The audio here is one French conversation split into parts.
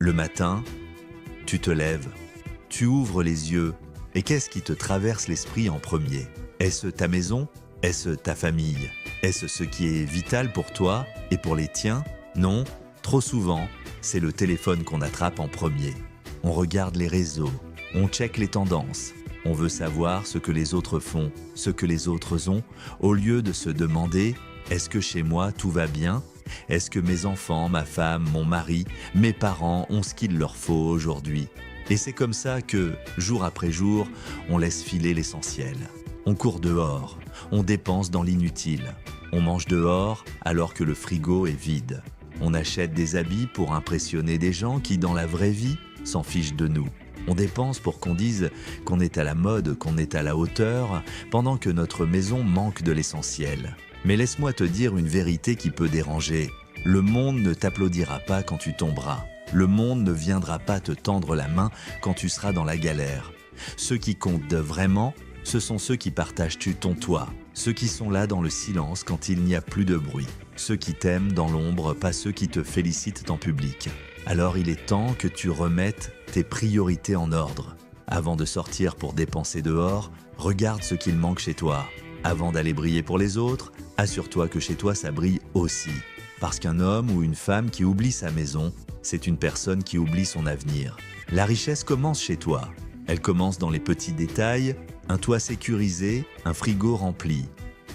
Le matin, tu te lèves, tu ouvres les yeux, et qu'est-ce qui te traverse l'esprit en premier? Est-ce ta maison? Est-ce ta famille? Est-ce ce qui est vital pour toi et pour les tiens? Non, trop souvent, c'est le téléphone qu'on attrape en premier. On regarde les réseaux, on check les tendances, on veut savoir ce que les autres font, ce que les autres ont, au lieu de se demander « Est-ce que chez moi tout va bien ? Est-ce que mes enfants, ma femme, mon mari, mes parents ont ce qu'il leur faut aujourd'hui ?» Et c'est comme ça que, jour après jour, on laisse filer l'essentiel. On court dehors, on dépense dans l'inutile. On mange dehors alors que le frigo est vide. On achète des habits pour impressionner des gens qui, dans la vraie vie, s'en fichent de nous. On dépense pour qu'on dise qu'on est à la mode, qu'on est à la hauteur, pendant que notre maison manque de l'essentiel. Mais laisse-moi te dire une vérité qui peut déranger. Le monde ne t'applaudira pas quand tu tomberas. Le monde ne viendra pas te tendre la main quand tu seras dans la galère. Ceux qui comptent vraiment, ce sont ceux qui partagent ton toit, ceux qui sont là dans le silence quand il n'y a plus de bruit, ceux qui t'aiment dans l'ombre, pas ceux qui te félicitent en public. Alors il est temps que tu remettes tes priorités en ordre. Avant de sortir pour dépenser dehors, regarde ce qu'il manque chez toi. Avant d'aller briller pour les autres, assure-toi que chez toi ça brille aussi. Parce qu'un homme ou une femme qui oublie sa maison, c'est une personne qui oublie son avenir. La richesse commence chez toi. Elle commence dans les petits détails, un toit sécurisé, un frigo rempli,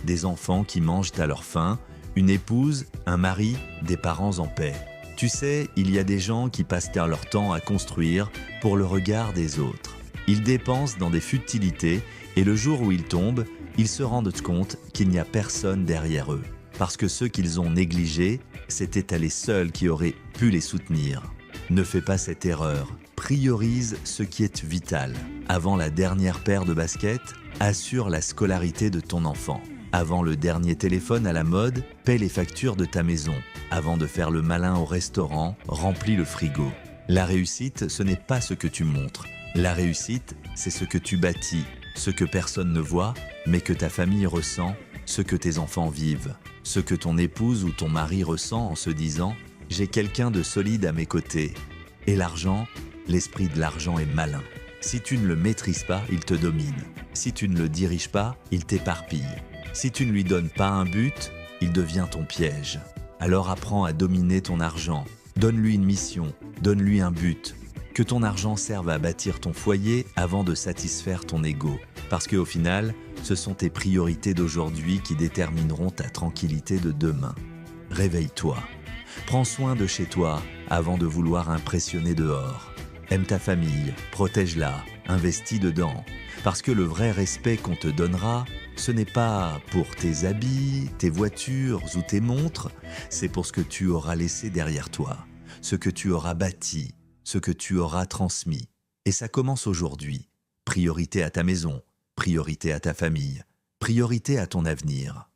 des enfants qui mangent à leur faim, une épouse, un mari, des parents en paix. Tu sais, il y a des gens qui passent leur temps à construire pour le regard des autres. Ils dépensent dans des futilités et le jour où ils tombent, ils se rendent compte qu'il n'y a personne derrière eux. Parce que ceux qu'ils ont négligés, c'était les seuls qui auraient pu les soutenir. Ne fais pas cette erreur. Priorise ce qui est vital. Avant la dernière paire de baskets, assure la scolarité de ton enfant. Avant le dernier téléphone à la mode, paie les factures de ta maison. Avant de faire le malin au restaurant, remplis le frigo. La réussite, ce n'est pas ce que tu montres. La réussite, c'est ce que tu bâtis, ce que personne ne voit, mais que ta famille ressent, ce que tes enfants vivent, ce que ton épouse ou ton mari ressent en se disant « J'ai quelqu'un de solide à mes côtés ». Et l'argent, l'esprit de l'argent est malin. Si tu ne le maîtrises pas, il te domine. Si tu ne le diriges pas, il t'éparpille. Si tu ne lui donnes pas un but, il devient ton piège. Alors apprends à dominer ton argent. Donne-lui une mission, donne-lui un but. Que ton argent serve à bâtir ton foyer avant de satisfaire ton ego. Parce qu'au final, ce sont tes priorités d'aujourd'hui qui détermineront ta tranquillité de demain. Réveille-toi. Prends soin de chez toi avant de vouloir impressionner dehors. Aime ta famille, protège-la, investis dedans. Parce que le vrai respect qu'on te donnera, ce n'est pas pour tes habits, tes voitures ou tes montres, c'est pour ce que tu auras laissé derrière toi, ce que tu auras bâti, ce que tu auras transmis. Et ça commence aujourd'hui. Priorité à ta maison, priorité à ta famille, priorité à ton avenir.